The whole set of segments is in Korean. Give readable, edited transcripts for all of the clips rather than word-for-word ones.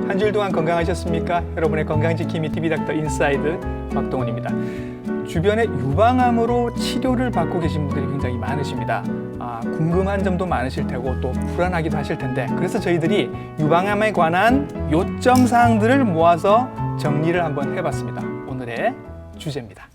한 주일 동안 건강하셨습니까? 여러분의 건강지킴이 TV 닥터 인사이드 박동원입니다. 주변에 유방암으로 치료를 받고 계신 분들이 굉장히 많으십니다. 궁금한 점도 많으실 테고 또 불안하기도 하실 텐데, 그래서 저희들이 유방암에 관한 요점 사항들을 모아서 정리를 한번 해봤습니다. 오늘의 주제입니다.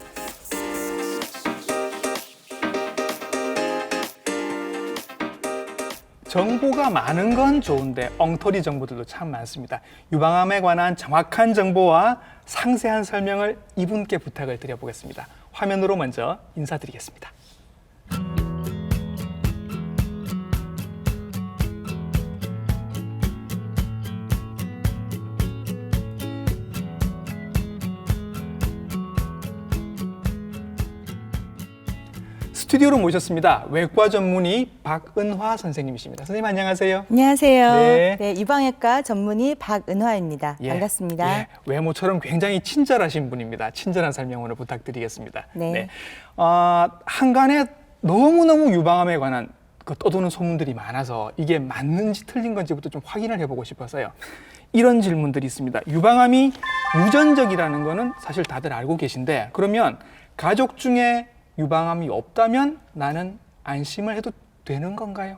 정보가 많은 건 좋은데 엉터리 정보들도 참 많습니다. 유방암에 관한 정확한 정보와 상세한 설명을 이분께 부탁을 드려보겠습니다. 화면으로 먼저 인사드리겠습니다. 스튜디오로 모셨습니다. 외과 전문의 박은화 선생님이십니다. 선생님 안녕하세요. 안녕하세요. 네. 네, 유방외과 전문의 박은화입니다. 예, 반갑습니다. 예, 외모처럼 굉장히 친절하신 분입니다. 친절한 설명 오늘 부탁드리겠습니다. 네. 한간에 너무너무 유방암에 관한 떠도는 소문들이 많아서 이게 맞는지 틀린 건지부터 좀 확인을 해보고 싶어서요. 이런 질문들이 있습니다. 유방암이 유전적이라는 거는 사실 다들 알고 계신데, 그러면 가족 중에 유방암이 없다면 나는 안심을 해도 되는 건가요?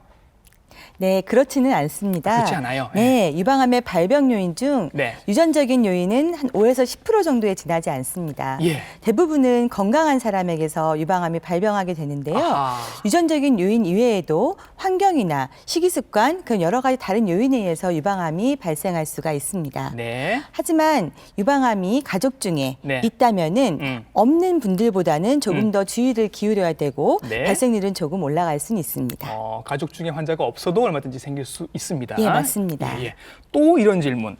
네, 그렇지는 않습니다. 그렇지 않아요. 네, 유방암의 발병 요인 중 네. 유전적인 요인은 한 5에서 10% 정도에 지나지 않습니다. 예. 대부분은 건강한 사람에게서 유방암이 발병하게 되는데요. 아하. 유전적인 요인 이외에도 환경이나 식이습관, 그런 여러 가지 다른 요인에 의해서 유방암이 발생할 수가 있습니다. 네. 하지만 유방암이 가족 중에 네. 있다면은 없는 분들보다는 조금 더 주의를 기울여야 되고 네. 발생률은 조금 올라갈 수는 있습니다. 가족 중에 환자가 없어도 얼마든지 생길 수 있습니다. 예, 맞습니다. 예, 예. 또 이런 질문.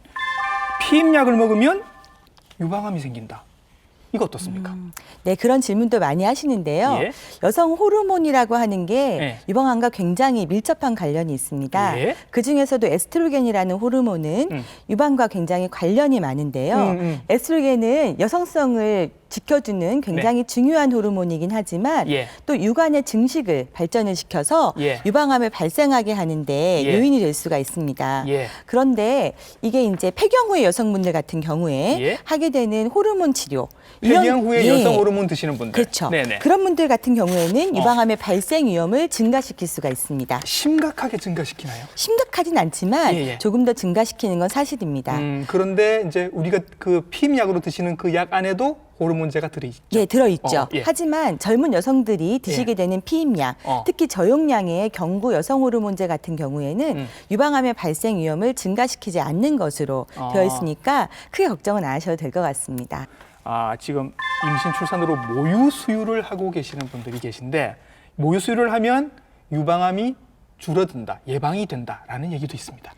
피임약을 먹으면 유방암이 생긴다. 이거 어떻습니까? 네, 그런 질문도 많이 하시는데요. 예. 여성 호르몬이라고 하는 게 예. 유방암과 굉장히 밀접한 관련이 있습니다. 예. 그중에서도 에스트로겐이라는 호르몬은 유방과 굉장히 관련이 많은데요. 에스트로겐은 여성성을 지켜주는 굉장히 중요한 호르몬이긴 하지만 예. 또 유관의 증식을 발전을 시켜서 예. 유방암을 발생하게 하는데 예. 요인이 될 수가 있습니다. 예. 그런데 이게 이제 폐경 후의 여성분들 같은 경우에 예. 하게 되는 호르몬 치료, 폐경 후에 예. 여성 호르몬 드시는 분들. 그렇죠. 네네. 그런 분들 같은 경우에는 유방암의 발생 위험을 증가시킬 수가 있습니다. 심각하게 증가시키나요? 심각하진 않지만 예, 예. 조금 더 증가시키는 건 사실입니다. 그런데 이제 우리가 그 피임약으로 드시는 그 약 안에도 호르몬제가 들어있죠. 예, 들어있죠. 예. 하지만 젊은 여성들이 드시게 예. 되는 피임약, 특히 저용량의 경구 여성 호르몬제 같은 경우에는 유방암의 발생 위험을 증가시키지 않는 것으로 되어 있으니까 크게 걱정은 안 하셔도 될 것 같습니다. 지금 임신 출산으로 모유 수유를 하고 계시는 분들이 계신데, 모유 수유를 하면 유방암이 줄어든다, 예방이 된다라는 얘기도 있습니다.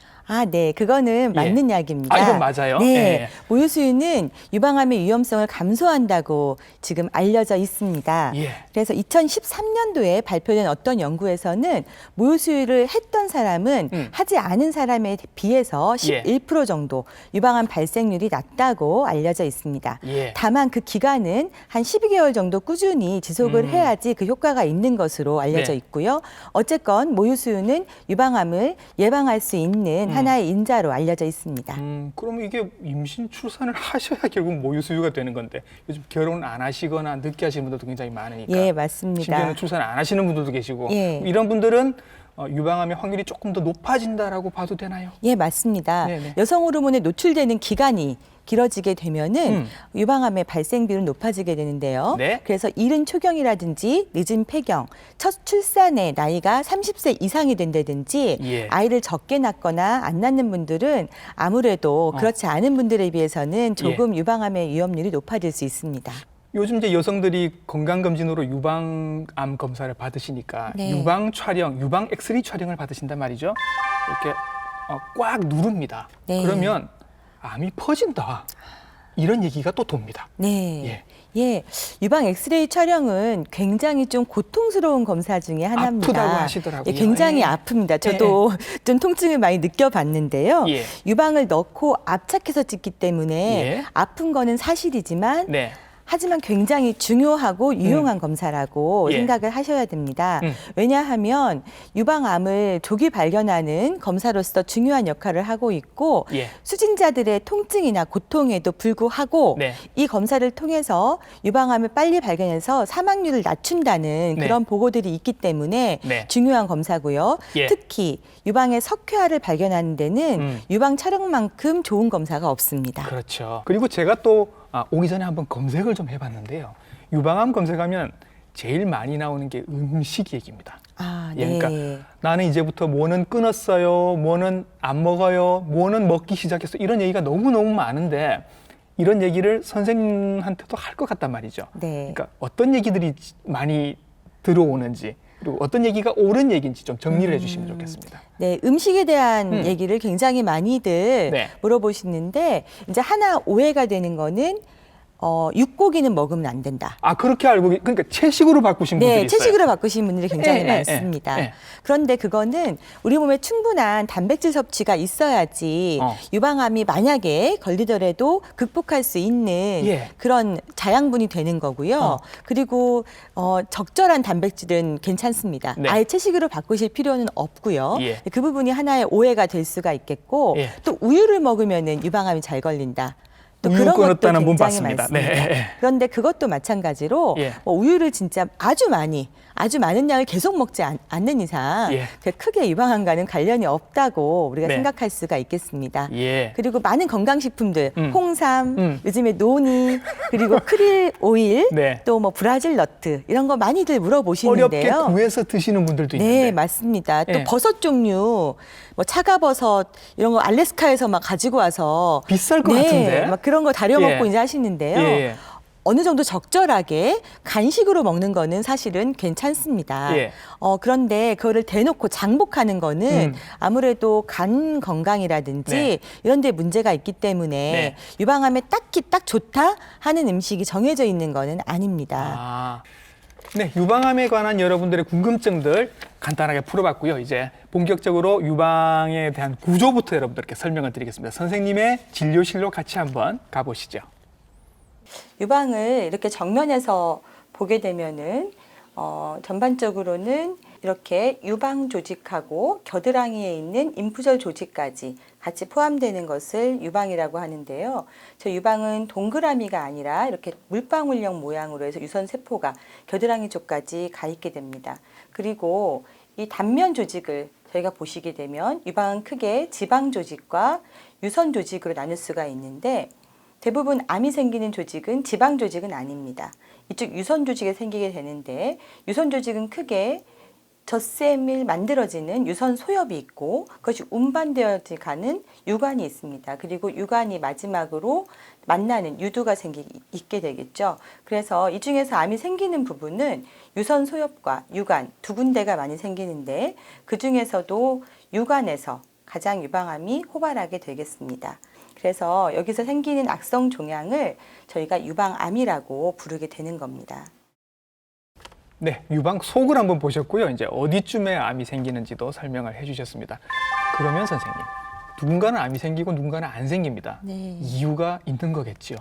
네, 그거는 맞는 이야기입니다. 이건 맞아요? 네, 예. 모유 수유는 유방암의 위험성을 감소한다고 지금 알려져 있습니다. 예. 그래서 2013년도에 발표된 어떤 연구에서는 모유 수유를 했던 사람은 하지 않은 사람에 비해서 11% 정도 유방암 발생률이 낮다고 알려져 있습니다. 예. 다만 그 기간은 한 12개월 정도 꾸준히 지속을 해야지 그 효과가 있는 것으로 알려져 네. 있고요. 어쨌건 모유 수유는 유방암을 예방할 수 있는 하나의 인자로 알려져 있습니다. 그러면 이게 임신 출산을 하셔야 결국 모유 수유가 되는 건데, 요즘 결혼 안 하시거나 늦게 하시는 분들도 굉장히 많으니까. 예, 맞습니다. 심지어는 출산 안 하시는 분들도 계시고, 예. 이런 분들은 유방암의 확률이 조금 더 높아진다라고 봐도 되나요? 예, 맞습니다. 네네. 여성 호르몬에 노출되는 기간이 길어지게 되면은 유방암의 발생비율은 높아지게 되는데요. 네. 그래서 이른 초경이라든지 늦은 폐경, 첫 출산의 나이가 30세 이상이 된다든지 예. 아이를 적게 낳거나 안 낳는 분들은 아무래도 그렇지 않은 분들에 비해서는 조금 유방암의 위험률이 높아질 수 있습니다. 요즘 이제 여성들이 건강검진으로 유방암 검사를 받으시니까 네. 유방 촬영, 유방 엑스레이 촬영을 받으신단 말이죠. 이렇게 꽉 누릅니다. 네. 그러면 암이 퍼진다, 이런 얘기가 또 돕니다. 네. 예, 유방 엑스레이 촬영은 굉장히 좀 고통스러운 검사 중에 하나입니다. 아프다고 하시더라고요. 예, 굉장히 예. 아픕니다. 저도 좀 통증을 많이 느껴봤는데요. 예. 유방을 넣고 압착해서 찍기 때문에 예. 아픈 거는 사실이지만 네. 하지만 굉장히 중요하고 유용한 검사라고 예. 생각을 하셔야 됩니다. 왜냐하면 유방암을 조기 발견하는 검사로서 중요한 역할을 하고 있고 예. 수진자들의 통증이나 고통에도 불구하고 네. 이 검사를 통해서 유방암을 빨리 발견해서 사망률을 낮춘다는 네. 그런 보고들이 있기 때문에 네. 중요한 검사고요. 예. 특히 유방의 석회화를 발견하는 데는 유방 촬영만큼 좋은 검사가 없습니다. 그렇죠. 그리고 제가 또 오기 전에 한번 검색을 좀 해봤는데요. 유방암 검색하면 제일 많이 나오는 게 음식 얘기입니다. 아, 예, 네. 그러니까 나는 이제부터 뭐는 끊었어요, 뭐는 안 먹어요, 뭐는 먹기 시작했어, 이런 얘기가 너무너무 많은데 이런 얘기를 선생님한테도 할 것 같단 말이죠. 네. 그러니까 어떤 얘기들이 많이 들어오는지, 그리고 어떤 얘기가 옳은 얘기인지 좀 정리를 해주시면 좋겠습니다. 네, 음식에 대한 얘기를 굉장히 많이들 네. 물어보시는데 이제 하나 오해가 되는 거는 육고기는 먹으면 안 된다. 그렇게 알고 그러니까 채식으로 바꾸신 분들이 네, 있어요. 채식으로 바꾸신 분들이 굉장히 예, 많습니다. 예. 그런데 그거는 우리 몸에 충분한 단백질 섭취가 있어야지 유방암이 만약에 걸리더라도 극복할 수 있는 예. 그런 자양분이 되는 거고요. 그리고 적절한 단백질은 괜찮습니다. 네. 아예 채식으로 바꾸실 필요는 없고요. 예. 그 부분이 하나의 오해가 될 수가 있겠고 예. 또 우유를 먹으면은 유방암이 잘 걸린다. 또 우유 그런 것도 끊었다는 분 굉장히 봤습니다. 많습니다. 네. 그런데 그것도 마찬가지로 예. 우유를 진짜 아주 많은 양을 계속 먹지 않는 이상 예. 크게 유방암과는 관련이 없다고 우리가 네. 생각할 수가 있겠습니다. 예. 그리고 많은 건강식품들, 홍삼, 음. 요즘에 노니, 그리고 크릴 오일, 네. 또 뭐 브라질 너트 이런 거 많이들 어렵게 물어보시는데요. 구해서 드시는 분들도 있는데. 네, 맞습니다. 또 예. 버섯 종류, 뭐 차가버섯 이런 거 알래스카에서 막 가지고 와서 비쌀 것 네, 같은데. 막 그런 거 다려 먹고 예. 이제 하시는데요. 예. 어느 정도 적절하게 간식으로 먹는 거는 사실은 괜찮습니다. 예. 그런데 그거를 대놓고 장복하는 거는 아무래도 간 건강이라든지 네. 이런 데 문제가 있기 때문에 네. 유방암에 딱히 딱 좋다 하는 음식이 정해져 있는 거는 아닙니다. 네, 유방암에 관한 여러분들의 궁금증들 간단하게 풀어봤고요. 이제 본격적으로 유방에 대한 구조부터 여러분들께 설명을 드리겠습니다. 선생님의 진료실로 같이 한번 가보시죠. 유방을 이렇게 정면에서 보게 되면은 전반적으로는 이렇게 유방 조직하고 겨드랑이에 있는 임프절 조직까지 같이 포함되는 것을 유방이라고 하는데요. 저 유방은 동그라미가 아니라 이렇게 물방울형 모양으로 해서 유선 세포가 겨드랑이 쪽까지 가 있게 됩니다. 그리고 이 단면 조직을 저희가 보시게 되면 유방은 크게 지방 조직과 유선 조직으로 나눌 수가 있는데 대부분 암이 생기는 조직은 지방 조직은 아닙니다. 이쪽 유선 조직에 생기게 되는데 유선 조직은 크게 젖샘을 만들어지는 유선 소엽이 있고 그것이 운반되어 가는 유관이 있습니다. 그리고 유관이 마지막으로 만나는 유두가 있게 되겠죠. 그래서 이 중에서 암이 생기는 부분은 유선 소엽과 유관 두 군데가 많이 생기는데 그 중에서도 유관에서 가장 유방암이 호발하게 되겠습니다. 그래서 여기서 생기는 악성 종양을 저희가 유방암이라고 부르게 되는 겁니다. 네, 유방 속을 한번 보셨고요. 이제 어디쯤에 암이 생기는지도 설명을 해주셨습니다. 그러면 선생님, 누군가는 암이 생기고 누군가는 안 생깁니다. 네. 이유가 있는 거겠죠?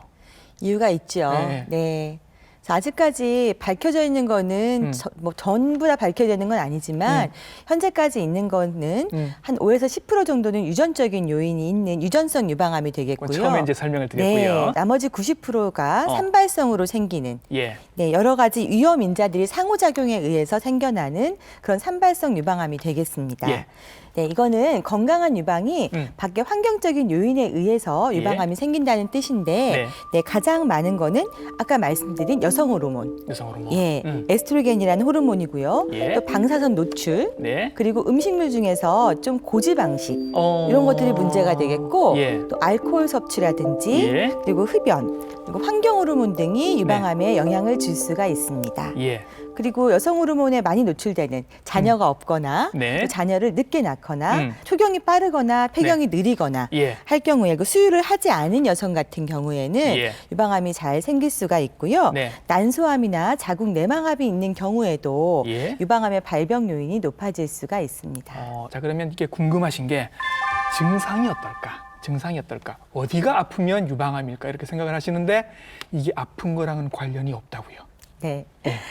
이유가 있죠. 네. 네. 아직까지 밝혀져 있는 거는 전부 다 밝혀져 있는 건 아니지만 현재까지 있는 거는 한 5에서 10% 정도는 유전적인 요인이 있는 유전성 유방암이 되겠고요. 처음에 이제 설명을 드렸고요. 네, 나머지 90%가 산발성으로 생기는 예. 네, 여러 가지 위험 인자들이 상호작용에 의해서 생겨나는 그런 산발성 유방암이 되겠습니다. 예. 네, 이거는 건강한 유방이 밖에 환경적인 요인에 의해서 유방암이 생긴다는 뜻인데 네. 네, 가장 많은 거는 아까 말씀드린 여성 호르몬. 여성 호르몬. 예, 에스트로겐이라는 호르몬이고요. 예. 또 방사선 노출, 네. 그리고 음식물 중에서 좀 고지방식 이런 것들이 문제가 되겠고 예. 또 알코올 섭취라든지 예. 그리고 흡연, 그리고 환경 호르몬 등이 유방암에 영향을 줄 수가 있습니다. 예. 그리고 여성 호르몬에 많이 노출되는 자녀가 없거나 네. 또 자녀를 늦게 낳거나 초경이 빠르거나 폐경이 느리거나 예. 할 경우에 그 수유를 하지 않은 여성 같은 경우에는 예. 유방암이 잘 생길 수가 있고요. 네. 난소암이나 자궁 내막암이 있는 경우에도 예. 유방암의 발병 요인이 높아질 수가 있습니다. 자, 그러면 이게 궁금하신 게 증상이 어떨까? 증상이 어떨까? 어디가 아프면 유방암일까? 이렇게 생각을 하시는데 이게 아픈 거랑은 관련이 없다고요. 네.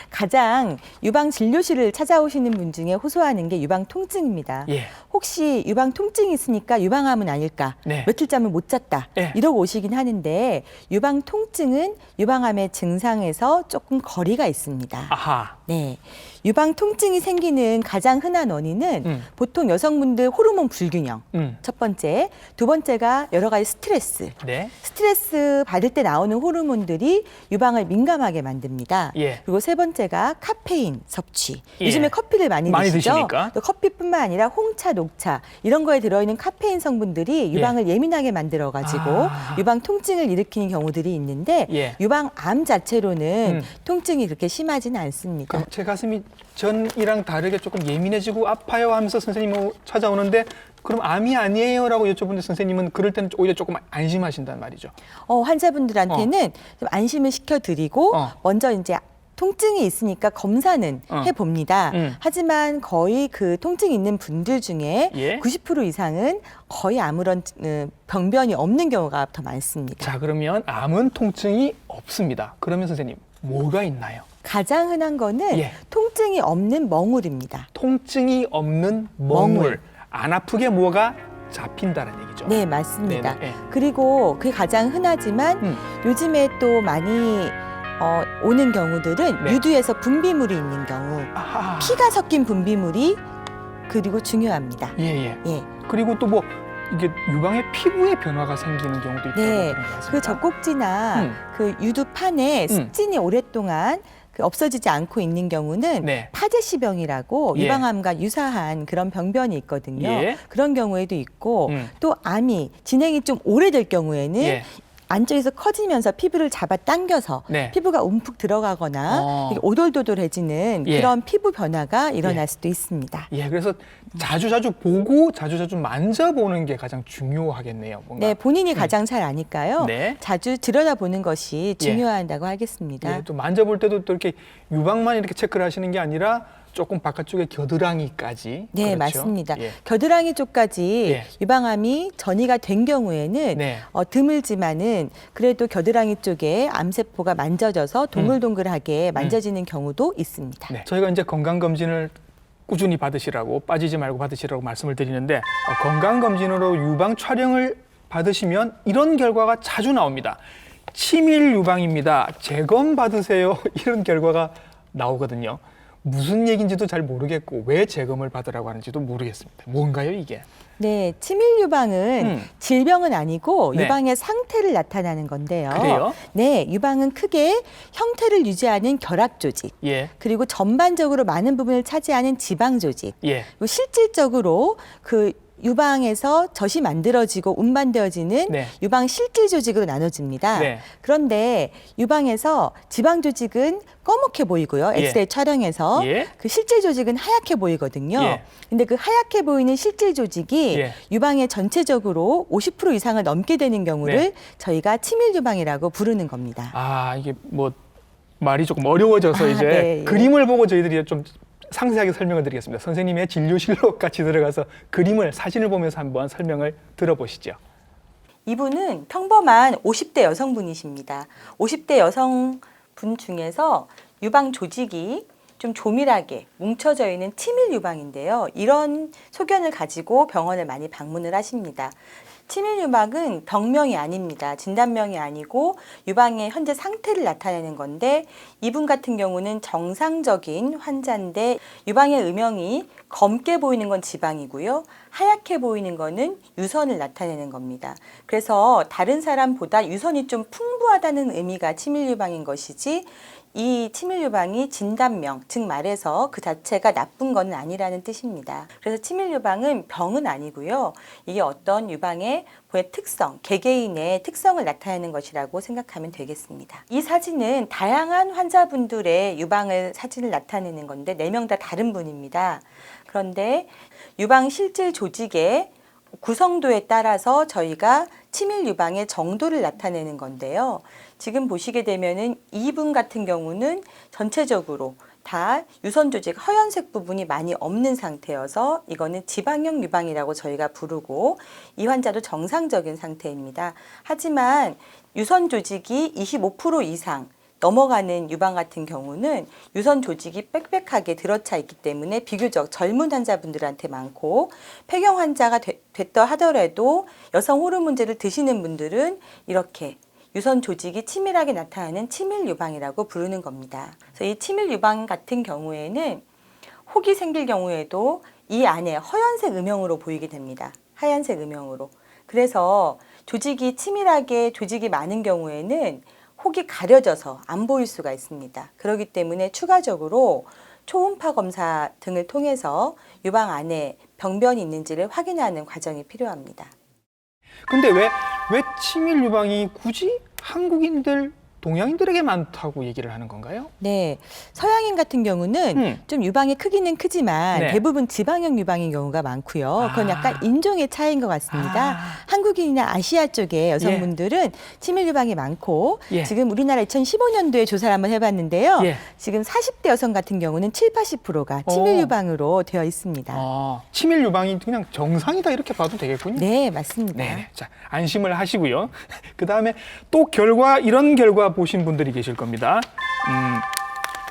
가장 유방 진료실을 찾아오시는 분 중에 호소하는 게 유방 통증입니다. 예. 혹시 유방 통증이 있으니까 유방암은 아닐까? 네. 며칠 잠을 못 잤다. 예. 이러고 오시긴 하는데 유방 통증은 유방암의 증상에서 조금 거리가 있습니다. 아하. 네. 유방 통증이 생기는 가장 흔한 원인은 보통 여성분들 호르몬 불균형. 첫 번째, 두 번째가 여러 가지 스트레스. 네. 스트레스 받을 때 나오는 호르몬들이 유방을 민감하게 만듭니다. 예. 그리고 세 번째가 카페인 섭취. 예. 요즘에 커피를 많이 드시죠? 드시니까. 또 커피뿐만 아니라 홍차, 녹차 이런 거에 들어있는 카페인 성분들이 유방을 예민하게 만들어가지고 아. 유방 통증을 일으키는 경우들이 있는데 예. 유방암 자체로는 통증이 그렇게 심하지는 않습니다. 그럼 제 가슴이 전이랑 다르게 조금 예민해지고 아파요 하면서 선생님 찾아오는데 그럼 암이 아니에요라고 여쭤보는데 선생님은 그럴 때는 오히려 조금 안심하신단 말이죠. 환자분들한테는 좀 안심을 시켜드리고 먼저 이제 통증이 있으니까 검사는 해봅니다. 하지만 거의 그 통증이 있는 분들 중에 예. 90% 이상은 거의 아무런 병변이 없는 경우가 더 많습니다. 자, 그러면 암은 통증이 없습니다. 그러면 선생님 뭐가 있나요? 가장 흔한 거는 예. 통증이 없는 멍울입니다. 통증이 없는 멍울. 안 아프게 뭐가 잡힌다는 얘기죠. 네, 맞습니다. 네네. 그리고 그게 가장 흔하지만 요즘에 또 많이 오는 경우들은 네. 유두에서 분비물이 있는 경우, 아하. 피가 섞인 분비물이 그리고 중요합니다. 예. 예. 그리고 또 뭐 이게 유방의 피부에 변화가 생기는 경우도 있다고 네, 그런 것 같습니다. 그 젖꼭지나 그 유두판에 습진이 오랫동안 없어지지 않고 있는 경우는 네. 파제시병이라고 예. 유방암과 유사한 그런 병변이 있거든요. 예. 그런 경우에도 있고 음. 또 암이 진행이 좀 오래될 경우에는 예. 안쪽에서 커지면서 피부를 잡아 당겨서 네. 피부가 움푹 들어가거나 이렇게 오돌도돌해지는 예. 그런 피부 변화가 일어날 예. 수도 있습니다. 예, 그래서 자주자주 보고 자주자주 만져보는 게 가장 중요하겠네요. 뭔가. 네, 본인이 가장 잘 아니까요. 네. 자주 들여다보는 것이 중요하다고 하겠습니다. 예, 또 만져볼 때도 또 이렇게 유방만 이렇게 체크를 하시는 게 아니라 조금 바깥쪽에 겨드랑이까지. 네, 그렇죠? 맞습니다. 예. 겨드랑이 쪽까지 예. 유방암이 전이가 된 경우에는 네. 드물지만은 그래도 겨드랑이 쪽에 암세포가 만져져서 동글동글하게 만져지는 경우도 있습니다. 네, 저희가 이제 건강검진을 꾸준히 받으시라고 빠지지 말고 받으시라고 말씀을 드리는데 건강검진으로 유방 촬영을 받으시면 이런 결과가 자주 나옵니다. 치밀 유방입니다. 재검 받으세요. 이런 결과가 나오거든요. 무슨 얘기인지도 잘 모르겠고 왜 재검을 받으라고 하는지도 모르겠습니다. 뭔가요 이게? 네, 치밀 유방은 질병은 아니고 네. 유방의 상태를 나타나는 건데요. 그래요? 네, 유방은 크게 형태를 유지하는 결합 조직, 예, 그리고 전반적으로 많은 부분을 차지하는 지방 조직, 예, 그리고 실질적으로 그 유방에서 젖이 만들어지고 운반되어지는 네. 유방 실질 조직으로 나눠집니다. 네. 그런데 유방에서 지방 조직은 검게 보이고요. 예. 엑스레이 촬영에서 예. 그 실질 조직은 하얗게 보이거든요. 예. 근데 그 하얗게 보이는 실질 조직이 예. 유방의 전체적으로 50% 이상을 넘게 되는 경우를 네. 저희가 치밀 유방이라고 부르는 겁니다. 아 이게 뭐 말이 조금 어려워져서 이제 네, 예. 그림을 보고 저희들이 좀 상세하게 설명을 드리겠습니다. 선생님의 진료실로 같이 들어가서 그림을 사진을 보면서 한번 설명을 들어보시죠. 이분은 평범한 50대 여성분이십니다. 50대 여성분 중에서 유방 조직이 좀 조밀하게 뭉쳐져 있는 치밀 유방인데요. 이런 소견을 가지고 병원을 많이 방문을 하십니다. 치밀 유방은 병명이 아닙니다. 진단명이 아니고 유방의 현재 상태를 나타내는 건데 이분 같은 경우는 정상적인 환자인데 유방의 음영이 검게 보이는 건 지방이고요. 하얗게 보이는 거는 유선을 나타내는 겁니다. 그래서 다른 사람보다 유선이 좀 풍부하다는 의미가 치밀 유방인 것이지 이 치밀 유방이 진단명, 즉 말해서 그 자체가 나쁜 건 아니라는 뜻입니다. 그래서 치밀 유방은 병은 아니고요. 이게 어떤 유방의 특성, 개개인의 특성을 나타내는 것이라고 생각하면 되겠습니다. 이 사진은 다양한 환자분들의 유방을 사진을 나타내는 건데 4명 다 다른 분입니다. 그런데 유방 실질 조직의 구성도에 따라서 저희가 치밀 유방의 정도를 나타내는 건데요. 지금 보시게 되면은 이분 같은 경우는 전체적으로 다 유선 조직 허연색 부분이 많이 없는 상태여서 이거는 지방형 유방이라고 저희가 부르고 이 환자도 정상적인 상태입니다. 하지만 유선 조직이 25% 이상 넘어가는 유방 같은 경우는 유선 조직이 빽빽하게 들어차 있기 때문에 비교적 젊은 환자분들한테 많고 폐경 환자가 됐다 하더라도 여성 호르몬제를 드시는 분들은 이렇게 유선 조직이 치밀하게 나타나는 치밀 유방이라고 부르는 겁니다. 그래서 이 치밀 유방 같은 경우에는 혹이 생길 경우에도 이 안에 허연색 음영으로 보이게 됩니다. 하얀색 음영으로. 그래서 조직이 치밀하게 조직이 많은 경우에는 혹이 가려져서 안 보일 수가 있습니다. 그렇기 때문에 추가적으로 초음파 검사 등을 통해서 유방 안에 병변이 있는지를 확인하는 과정이 필요합니다. 근데 왜 치밀 유방이 굳이 한국인들, 동양인들에게 많다고 얘기를 하는 건가요? 네, 서양인 같은 경우는 좀 유방의 크기는 크지만 네. 대부분 지방형 유방인 경우가 많고요. 그건 약간 인종의 차이인 것 같습니다. 한국인이나 아시아 쪽의 여성분들은 치밀 유방이 많고 지금 우리나라 2015년도에 조사를 한번 해봤는데요. 지금 40대 여성 같은 경우는 80%가 치밀 유방으로 되어 있습니다. 치밀 유방이 그냥 정상이다 이렇게 봐도 되겠군요. 네, 맞습니다. 네, 자 안심을 하시고요. 그 다음에 또 이런 결과 보신 분들이 계실 겁니다.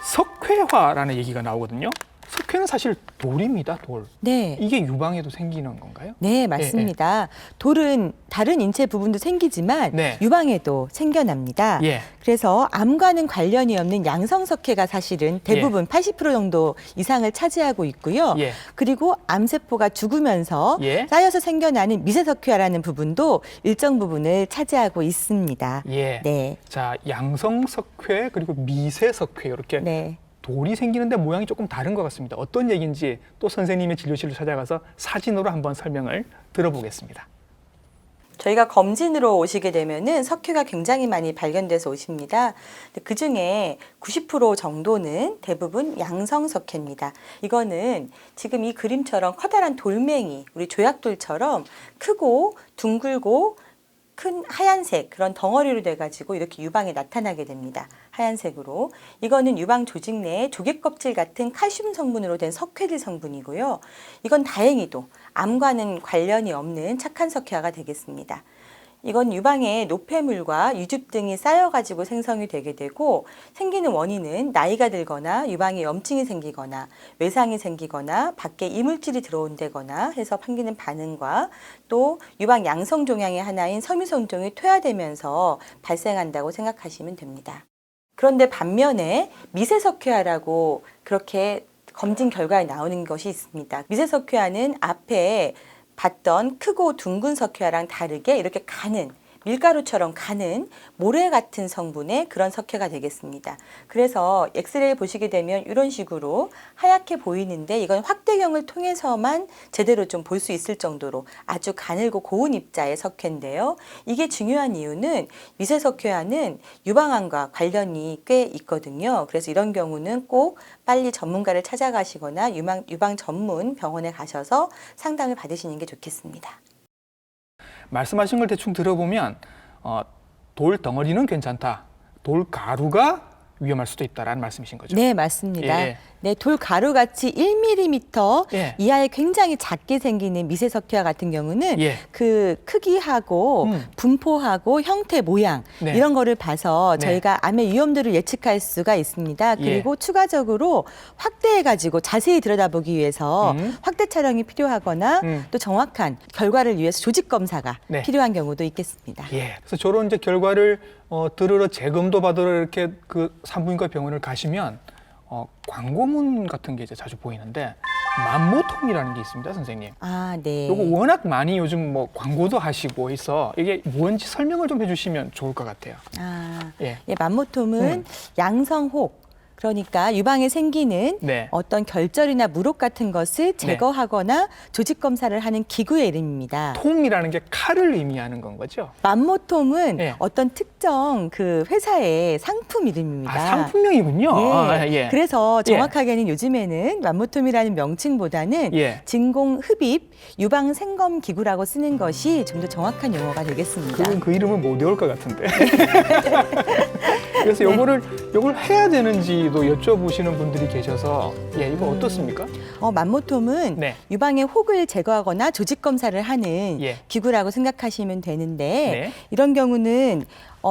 석회화라는 얘기가 나오거든요. 석회는 사실 돌입니다, 돌. 네. 이게 유방에도 생기는 건가요? 네, 맞습니다. 돌은 다른 인체 부분도 생기지만 유방에도 생겨납니다. 그래서 암과는 관련이 없는 양성석회가 사실은 대부분 80% 정도 이상을 차지하고 있고요. 그리고 암세포가 죽으면서 쌓여서 생겨나는 미세석회라는 부분도 일정 부분을 차지하고 있습니다. 네. 자, 양성석회 그리고 미세석회 이렇게 돌이 생기는데 모양이 조금 다른 것 같습니다. 어떤 얘기인지 또 선생님의 진료실로 찾아가서 사진으로 한번 설명을 들어보겠습니다. 저희가 검진으로 오시게 되면은 석회가 굉장히 많이 발견돼서 오십니다. 그 중에 90% 정도는 대부분 양성석회입니다. 이거는 지금 이 그림처럼 커다란 돌멩이, 우리 조약돌처럼 크고 둥글고 큰 하얀색 그런 덩어리로 돼가지고 이렇게 유방에 나타나게 됩니다. 하얀색으로. 이거는 유방 조직 내에 조개껍질 같은 칼슘 성분으로 된 석회질 성분이고요. 이건 다행히도 암과는 관련이 없는 착한 석회화가 되겠습니다. 이건 유방에 노폐물과 유즙 등이 쌓여가지고 생성이 되게 되고 생기는 원인은 나이가 들거나 유방에 염증이 생기거나 외상이 생기거나 밖에 이물질이 들어온다거나 해서 생기는 반응과 또 유방 양성 종양의 하나인 섬유성종이 퇴화되면서 발생한다고 생각하시면 됩니다. 그런데 반면에 미세석회화라고 그렇게 검진 결과에 나오는 것이 있습니다. 미세석회화는 앞에 봤던 크고 둥근 석회화랑 다르게 이렇게 가는 밀가루처럼 가는 모래 같은 성분의 그런 석회가 되겠습니다. 그래서 엑스레이를 보시게 되면 이런 식으로 하얗게 보이는데 이건 확대경을 통해서만 제대로 좀 볼 수 있을 정도로 아주 가늘고 고운 입자의 석회인데요. 이게 중요한 이유는 미세석회화는 유방암과 관련이 꽤 있거든요. 그래서 이런 경우는 꼭 빨리 전문가를 찾아가시거나 유방 전문 병원에 가셔서 상담을 받으시는 게 좋겠습니다. 말씀하신 걸 대충 들어보면 돌 덩어리는 괜찮다. 돌 가루가 위험할 수도 있다라는 말씀이신 거죠? 네, 맞습니다. 네, 돌 가루같이 1mm 이하에 굉장히 작게 생기는 미세석회화 같은 경우는 그 크기하고 분포하고 형태, 모양 이런 거를 봐서 저희가 암의 위험도를 예측할 수가 있습니다. 그리고 추가적으로 확대해가지고 자세히 들여다보기 위해서 확대 촬영이 필요하거나 또 정확한 결과를 위해서 조직 검사가 필요한 경우도 있겠습니다. 그래서 저런 이제 결과를 들으러 재검도 받으러 이렇게 그 산부인과 병원을 가시면 광고문 같은 게 이제 자주 보이는데 맘모톰이라는 게 있습니다, 선생님. 아, 네. 요거 워낙 많이 요즘 뭐 광고도 하시고 해서 이게 뭔지 설명을 좀 해주시면 좋을 것 같아요. 맘모톰은 양성혹. 그러니까 유방에 생기는 어떤 결절이나 물혹 같은 것을 제거하거나 조직 검사를 하는 기구의 이름입니다. 톰이라는 게 칼을 의미하는 건 거죠? 맘모톰은 어떤 특정 그 회사의 상품 이름입니다. 상품명이군요. 그래서 정확하게는 요즘에는 맘모톰이라는 명칭보다는 진공 흡입 유방 생검 기구라고 쓰는 것이 좀 더 정확한 용어가 되겠습니다. 그 이름은 못 외울 것 같은데. 그래서 요걸 해야 되는지도 여쭤보시는 분들이 계셔서 이거 어떻습니까? 맘모톰은 네. 유방의 혹을 제거하거나 조직 검사를 하는 기구라고 생각하시면 되는데 네. 이런 경우는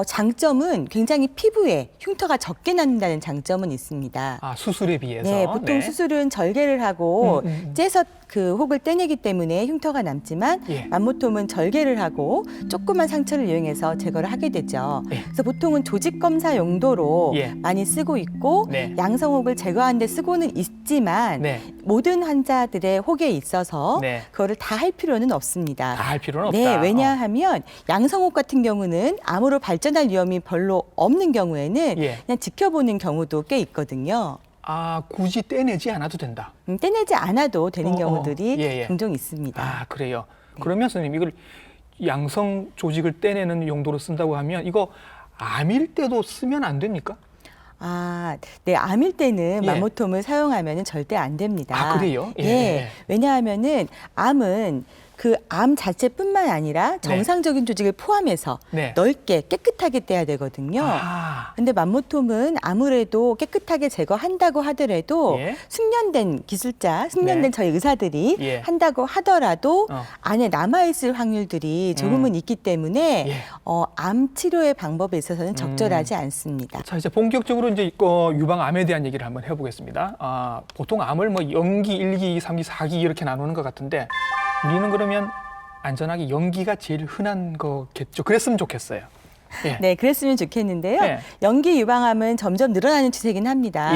장점은 굉장히 피부에 흉터가 적게 난다는 장점은 있습니다. 아, 수술에 비해서. 네, 보통 수술은 절개를 하고 째서 그 혹을 떼내기 때문에 흉터가 남지만 맘모톰은 절개를 하고 조그만 상처를 이용해서 제거를 하게 되죠. 그래서 보통은 조직 검사 용도로 많이 쓰고 있고 양성혹을 제거하는 데 쓰고는 있지만 모든 환자들의 혹에 있어서 그거를 다 할 필요는 없습니다. 다 할 필요는 없다. 네, 왜냐하면 양성혹 같은 경우는 암으로 발전할 위험이 별로 없는 경우에는 그냥 지켜보는 경우도 꽤 있거든요. 아, 굳이 떼내지 않아도 된다. 떼내지 않아도 되는 경우들이 종종 있습니다. 아, 그래요. 그러면 선생님 이걸 양성 조직을 떼내는 용도로 쓴다고 하면 이거 암일 때도 쓰면 안 됩니까? 아, 네, 암일 때는 맘모톰을 사용하면 절대 안 됩니다. 아, 그래요? 왜냐하면은 암은 그 암 자체뿐만 아니라 정상적인 조직을 포함해서 넓게 깨끗하게 떼야 되거든요. 근데 맘모톰은 아무래도 깨끗하게 제거한다고 하더라도 숙련된 기술자, 숙련된 저희 의사들이 한다고 하더라도 안에 남아있을 확률들이 조금은 있기 때문에 암 치료의 방법에 있어서는 적절하지 않습니다. 자, 이제 본격적으로 이제 유방암에 대한 얘기를 한번 해보겠습니다. 보통 암을 뭐 0기, 1기, 3기, 4기 이렇게 나누는 것 같은데 우리는 그러면 안전하게 0기가 제일 흔한 거겠죠. 그랬으면 좋겠어요. 네, 그랬으면 좋겠는데요. 연기 유방암은 점점 늘어나는 추세긴 합니다.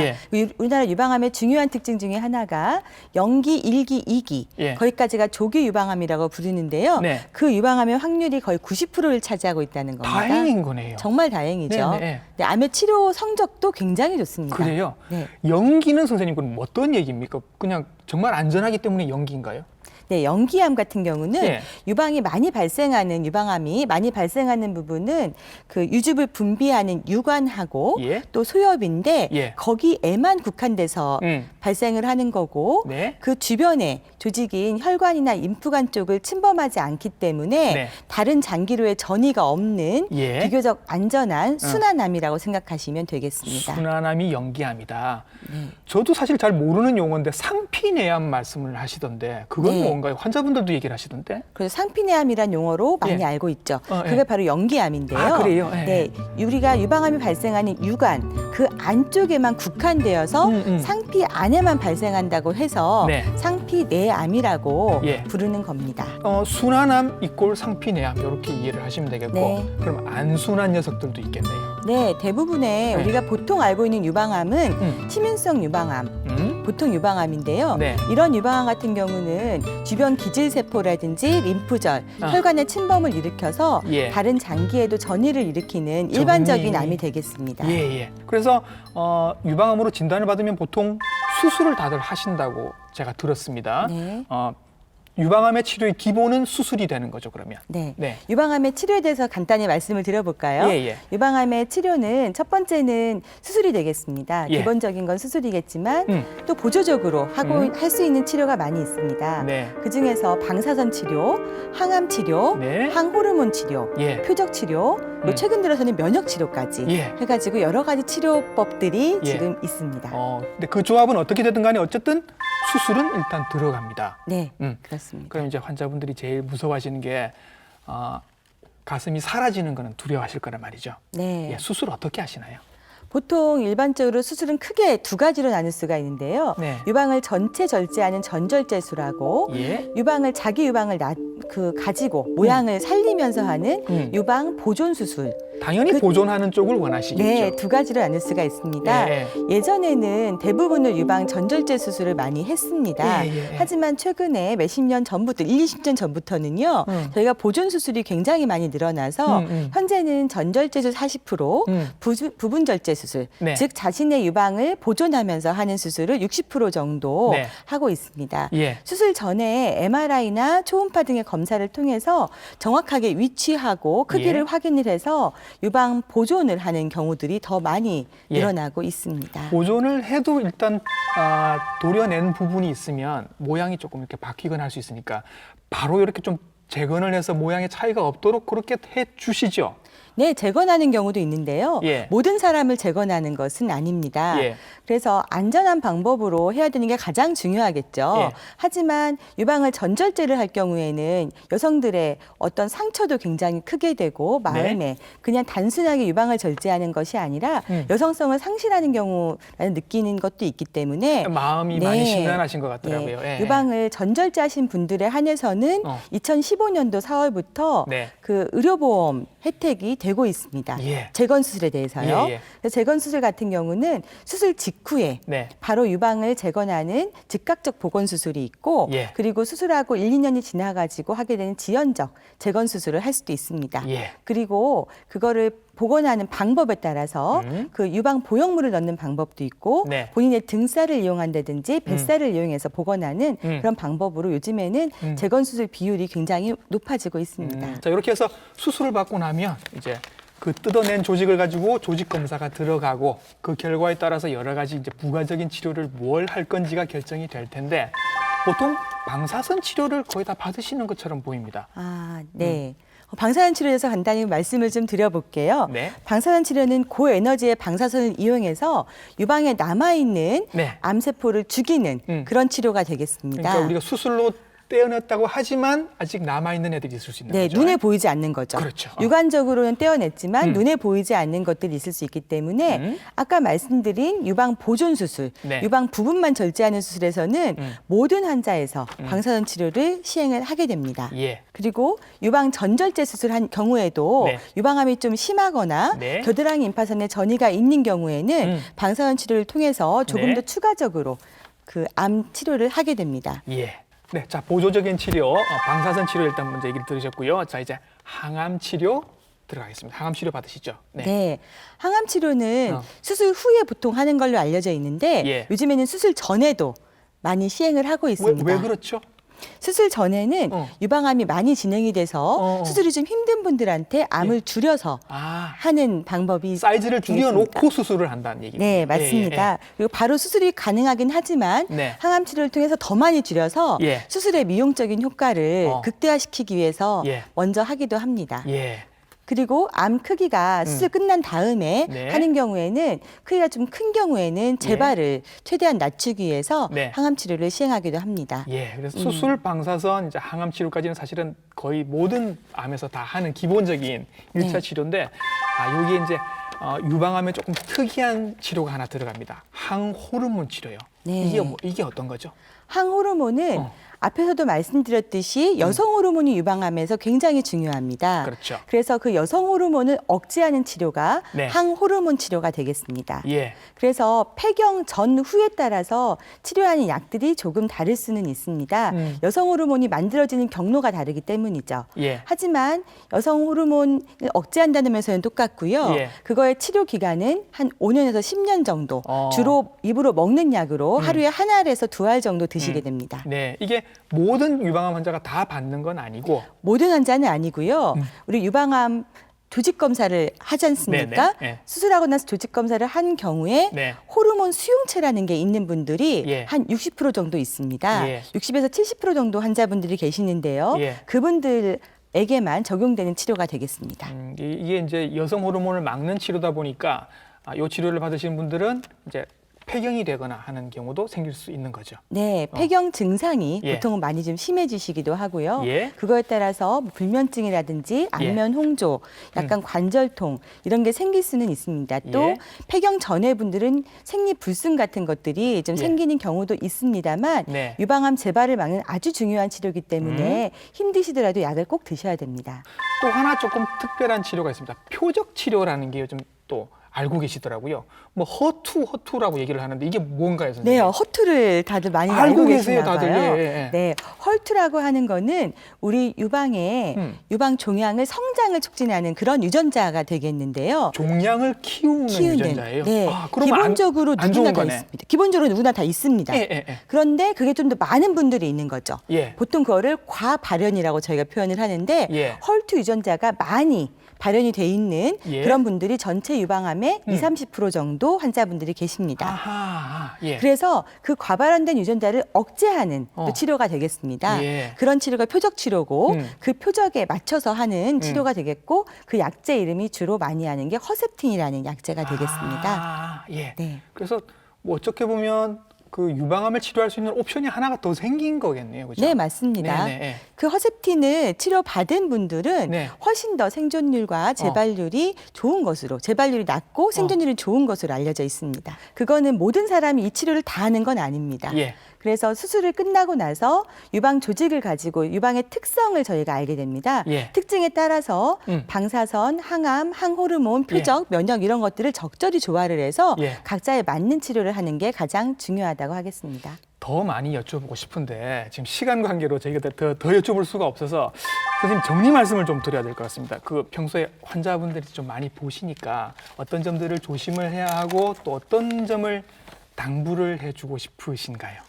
우리나라 유방암의 중요한 특징 중에 하나가 연기 1기, 2기 거기까지가 조기 유방암이라고 부르는데요. 그 유방암의 확률이 거의 90%를 차지하고 있다는 겁니다. 다행인 거네요. 정말 다행이죠. 암의 치료 성적도 굉장히 좋습니다. 그래요? 연기는 선생님 그럼 어떤 얘기입니까? 그냥 정말 안전하기 때문에 연기인가요? 네, 연기암 같은 경우는 유방이 많이 발생하는 유방암이 많이 발생하는 부분은 그 유즙을 분비하는 유관하고 또 소엽인데 거기에만 국한돼서 발생을 하는 거고 그 주변에 조직인 혈관이나 임프관 쪽을 침범하지 않기 때문에 다른 장기로의 전이가 없는 비교적 안전한 순환암이라고 생각하시면 되겠습니다. 순환암이 연기암이다. 저도 사실 잘 모르는 용어인데 상피내암 말씀을 하시던데 그건 뭔가요? 환자분들도 얘기를 하시던데. 그래서 상피내암이란 용어로 많이 알고 있죠. 그게 바로 연기암인데요. 아, 그래요? 네, 우리가 유방암이 발생하는 유관 그 안쪽에만 국한되어서 상피 안에만 발생한다고 해서 상피내암이라고 부르는 겁니다. 순환암 이꼴 상피내암 이렇게 이해를 하시면 되겠고 그럼 안순한 녀석들도 있겠네요. 네, 대부분의 우리가 보통 알고 있는 유방암은 치민성 유방암, 보통 유방암인데요. 이런 유방암 같은 경우는 주변 기질세포라든지 림프절, 혈관의 침범을 일으켜서 다른 장기에도 전이를 일으키는 일반적인 암이 되겠습니다. 그래서 유방암으로 진단을 받으면 보통 수술을 다들 하신다고 제가 들었습니다. 유방암의 치료의 기본은 수술이 되는 거죠, 그러면? 유방암의 치료에 대해서 간단히 말씀을 드려볼까요? 유방암의 치료는 첫 번째는 수술이 되겠습니다. 기본적인 건 수술이겠지만 또 보조적으로 할 수 있는 치료가 많이 있습니다. 그중에서 방사선 치료, 항암 치료, 항호르몬 치료, 표적 치료, 최근 들어서는 면역 치료까지 해가지고 여러 가지 치료법들이 지금 있습니다. 근데 그 조합은 어떻게 되든 간에 어쨌든 수술은 일단 들어갑니다. 네, 그렇습니다. 그럼 이제 환자분들이 제일 무서워하시는 게 가슴이 사라지는 거는 두려워하실 거란 말이죠. 수술 어떻게 하시나요? 보통 일반적으로 수술은 크게 두 가지로 나눌 수가 있는데요. 유방을 전체 절제하는 전절제술하고 유방을 자기 유방을 가지고 모양을 살리면서 하는 유방 보존 수술. 당연히 보존하는 쪽을 원하시겠죠. 네, 두 가지로 나눌 수가 있습니다. 예전에는 대부분을 유방 전절제 수술을 많이 했습니다. 하지만 최근에 몇십 년 전부터, 20년 전부터는요. 저희가 보존 수술이 굉장히 많이 늘어나서 현재는 전절제술 40%, 부분절제 수술, 즉 자신의 유방을 보존하면서 하는 수술을 60% 정도 하고 있습니다. 수술 전에 MRI나 초음파 등의 검사를 통해서 정확하게 위치하고 크기를 확인을 해서 유방 보존을 하는 경우들이 더 많이 일어나고 있습니다. 보존을 해도 일단 도려낸 부분이 있으면 모양이 조금 이렇게 바뀌거나 할 수 있으니까 바로 이렇게 좀 재건을 해서 모양의 차이가 없도록 그렇게 해 주시죠. 네, 재건하는 경우도 있는데요. 예. 모든 사람을 재건하는 것은 아닙니다. 예. 그래서 안전한 방법으로 해야 되는 게 가장 중요하겠죠. 예. 하지만 유방을 전절제를 할 경우에는 여성들의 어떤 상처도 굉장히 크게 되고 마음에 그냥 단순하게 유방을 절제하는 것이 아니라 여성성을 상실하는 경우라는 느끼는 것도 있기 때문에 마음이 많이 심란하신 것 같더라고요. 네. 예. 유방을 전절제하신 분들에 한해서는 2015년도 4월부터 네. 그 의료보험 혜택이 되고 있습니다. 예. 재건 수술에 대해서요. 예, 예. 그래서 재건 수술 같은 경우는 수술 직후에 네. 바로 유방을 재건하는 즉각적 복원 수술이 있고 예. 그리고 수술하고 1, 2년이 지나가지고 하게 되는 지연적 재건 수술을 할 수도 있습니다. 예. 그리고 그거를 복원하는 방법에 따라서 그 유방 보형물을 넣는 방법도 있고 네. 본인의 등살을 이용한다든지 뱃살을 이용해서 복원하는 그런 방법으로 요즘에는 재건 수술 비율이 굉장히 높아지고 있습니다. 자, 이렇게 해서 수술을 받고 나면 이제 그 뜯어낸 조직을 가지고 조직 검사가 들어가고 그 결과에 따라서 여러 가지 이제 부가적인 치료를 뭘 할 건지가 결정이 될 텐데 보통 방사선 치료를 거의 다 받으시는 것처럼 보입니다. 아, 네. 방사선 치료에서 간단히 말씀을 좀 드려볼게요. 네. 방사선 치료는 고에너지의 방사선을 이용해서 유방에 남아있는 네. 암세포를 죽이는 그런 치료가 되겠습니다. 그러니까 우리가 수술로 떼어냈다고 하지만 아직 남아있는 애들이 있을 수 있는 네, 거죠. 눈에 보이지 않는 거죠. 그렇죠. 육안적으로는 떼어냈지만 눈에 보이지 않는 것들이 있을 수 있기 때문에 아까 말씀드린 유방 보존 수술, 네. 유방 부분만 절제하는 수술에서는 모든 환자에서 방사선 치료를 시행을 하게 됩니다. 예. 그리고 유방 전절제 수술한 경우에도 네. 유방암이 좀 심하거나 네. 겨드랑이 임파선에 전이가 있는 경우에는 방사선 치료를 통해서 조금 네. 더 추가적으로 그 암 치료를 하게 됩니다. 예. 네, 자 보조적인 치료, 방사선 치료 일단 먼저 얘기를 들으셨고요. 자 이제 항암 치료 들어가겠습니다. 항암 치료 받으시죠? 네. 항암 치료는 수술 후에 보통 하는 걸로 알려져 있는데 예. 요즘에는 수술 전에도 많이 시행을 하고 있습니다. 왜 그렇죠? 수술 전에는 유방암이 많이 진행이 돼서 수술이 좀 힘든 분들한테 암을 줄여서 하는 방법이 사이즈를 줄여놓고 되겠습니다. 수술을 한다는 얘기입니다. 네, 맞습니다. 예, 예. 그리고 바로 수술이 가능하긴 하지만 네. 항암 치료를 통해서 더 많이 줄여서 예. 수술의 미용적인 효과를 극대화시키기 위해서 예. 먼저 하기도 합니다. 예. 그리고 암 크기가 수술 끝난 다음에 네. 하는 경우에는 크기가 좀 큰 경우에는 재발을 최대한 낮추기 위해서 네. 항암 치료를 시행하기도 합니다. 예, 그래서 수술, 방사선, 이제 항암 치료까지는 사실은 거의 모든 암에서 다 하는 기본적인 일차 네. 치료인데, 여기에 이제 유방암에 조금 특이한 치료가 하나 들어갑니다. 항호르몬 치료요. 네. 이게 어떤 거죠? 항호르몬은 앞에서도 말씀드렸듯이 여성 호르몬이 유방암에서 굉장히 중요합니다. 그렇죠. 그래서 그 여성 호르몬을 억제하는 치료가 네. 항호르몬 치료가 되겠습니다. 예, 그래서 폐경 전 후에 따라서 치료하는 약들이 조금 다를 수는 있습니다. 여성 호르몬이 만들어지는 경로가 다르기 때문이죠. 예. 하지만 여성 호르몬을 억제한다는 면에서는 똑같고요. 예. 그거의 치료 기간은 한 5년에서 10년 정도 주로 입으로 먹는 약으로 하루에 한 알에서 두 알 정도 드시게 됩니다. 네, 이게 모든 유방암 환자가 다 받는 건 아니고, 모든 환자는 아니고요. 우리 유방암 조직 검사를 하지 않습니까? 네네, 네. 수술하고 나서 조직 검사를 한 경우에 네. 호르몬 수용체라는 게 있는 분들이 예. 한 60% 정도 있습니다. 예. 60에서 70% 정도 환자분들이 계시는데요. 예. 그분들에게만 적용되는 치료가 되겠습니다. 이게 이제 여성 호르몬을 막는 치료다 보니까 이 치료를 받으시는 분들은 이제 폐경이 되거나 하는 경우도 생길 수 있는 거죠. 네, 폐경 증상이 예. 보통은 많이 좀 심해지시기도 하고요. 예. 그거에 따라서 뭐 불면증이라든지 안면 홍조, 약간 관절통 이런 게 생길 수는 있습니다. 또 예. 폐경 전에 분들은 생리불순 같은 것들이 좀 예. 생기는 경우도 있습니다만 네. 유방암 재발을 막는 아주 중요한 치료이기 때문에 힘드시더라도 약을 꼭 드셔야 됩니다. 또 하나 조금 특별한 치료가 있습니다. 표적 치료라는 게 요즘 또 알고 계시더라고요. 뭐 허투라고 얘기를 하는데 이게 뭔가요, 선생님? 네, 허투를 다들 많이 알고 알고 계세요, 계시나 다들. 봐요. 예, 예. 네, 헐투라고 하는 거는 우리 유방의 유방 종양을 성장을 촉진하는 그런 유전자가 되겠는데요. 종양을 키우는 유전자예요. 네, 그러면 기본적으로 안 누구나 좋은 다 거네. 있습니다. 기본적으로 누구나 다 있습니다. 예, 예, 예. 그런데 그게 좀 더 많은 분들이 있는 거죠. 예. 보통 그거를 과발현이라고 저희가 표현을 하는데 예. 헐투 유전자가 많이 발현이 돼 있는 예. 그런 분들이 전체 유방암의 20-30% 정도 환자분들이 계십니다. 아하, 예. 그래서 그 과발현된 유전자를 억제하는 또 치료가 되겠습니다. 예. 그런 치료가 표적 치료고 그 표적에 맞춰서 하는 치료가 되겠고 그 약제 이름이 주로 많이 하는 게 허셉틴이라는 약제가 되겠습니다. 아, 예. 네. 그래서 뭐 어떻게 보면 그 유방암을 치료할 수 있는 옵션이 하나가 더 생긴 거겠네요. 그죠? 네, 맞습니다. 네네, 예. 그 허셉틴을 치료받은 분들은 네. 훨씬 더 생존율과 재발률이 좋은 것으로, 재발률이 낮고 생존율이 좋은 것으로 알려져 있습니다. 그거는 모든 사람이 이 치료를 다 하는 건 아닙니다. 예. 그래서 수술을 끝나고 나서 유방 조직을 가지고 유방의 특성을 저희가 알게 됩니다. 예. 특징에 따라서 방사선, 항암, 항호르몬, 표적, 면역 이런 것들을 적절히 조화를 해서 예. 각자에 맞는 치료를 하는 게 가장 중요하다고 하겠습니다. 더 많이 여쭤보고 싶은데 지금 시간 관계로 저희가 더 여쭤볼 수가 없어서 선생님 정리 말씀을 좀 드려야 될 것 같습니다. 그 평소에 환자분들이 좀 많이 보시니까 어떤 점들을 조심을 해야 하고 또 어떤 점을 당부를 해주고 싶으신가요?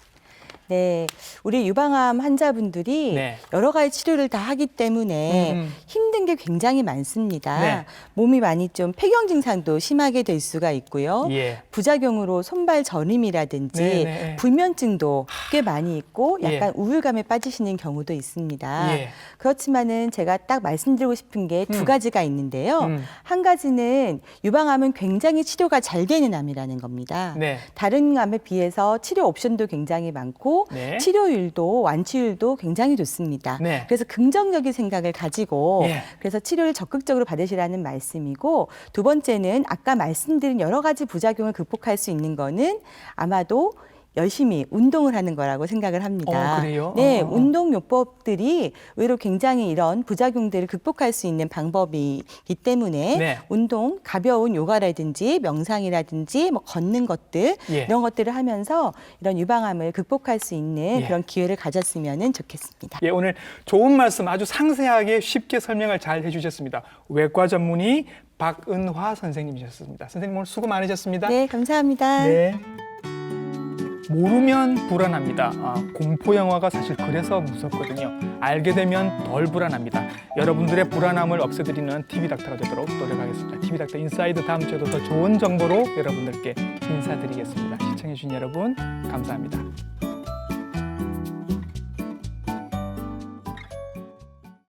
네, 우리 유방암 환자분들이 네. 여러 가지 치료를 다 하기 때문에 힘든 게 굉장히 많습니다. 네. 몸이 많이 좀 폐경 증상도 심하게 될 수가 있고요. 예. 부작용으로 손발 저림이라든지 네, 네. 불면증도 꽤 많이 있고 약간 예. 우울감에 빠지시는 경우도 있습니다. 예. 그렇지만은 제가 딱 말씀드리고 싶은 게 두 가지가 있는데요. 한 가지는 유방암은 굉장히 치료가 잘 되는 암이라는 겁니다. 네. 다른 암에 비해서 치료 옵션도 굉장히 많고 네. 치료율도 완치율도 굉장히 좋습니다. 네. 그래서 긍정적인 생각을 가지고 예. 그래서 치료를 적극적으로 받으시라는 말씀이고 두 번째는 아까 말씀드린 여러 가지 부작용을 극복할 수 있는 거는 아마도 열심히 운동을 하는 거라고 생각을 합니다. 그래요? 네, 운동요법들이 의외로 굉장히 이런 부작용들을 극복할 수 있는 방법이기 때문에 네. 운동, 가벼운 요가라든지 명상이라든지 뭐 걷는 것들 예. 이런 것들을 하면서 이런 유방암을 극복할 수 있는 예. 그런 기회를 가졌으면 좋겠습니다. 예, 오늘 좋은 말씀 아주 상세하게 쉽게 설명을 잘 해주셨습니다. 외과 전문의 박은화 선생님이셨습니다. 선생님 오늘 수고 많으셨습니다. 네, 감사합니다. 네. 모르면 불안합니다. 공포 영화가 사실 그래서 무섭거든요. 알게 되면 덜 불안합니다. 여러분들의 불안함을 없애드리는 TV닥터가 되도록 노력하겠습니다. TV닥터 인사이드 다음 주에도 더 좋은 정보로 여러분들께 인사드리겠습니다. 시청해주신 여러분 감사합니다.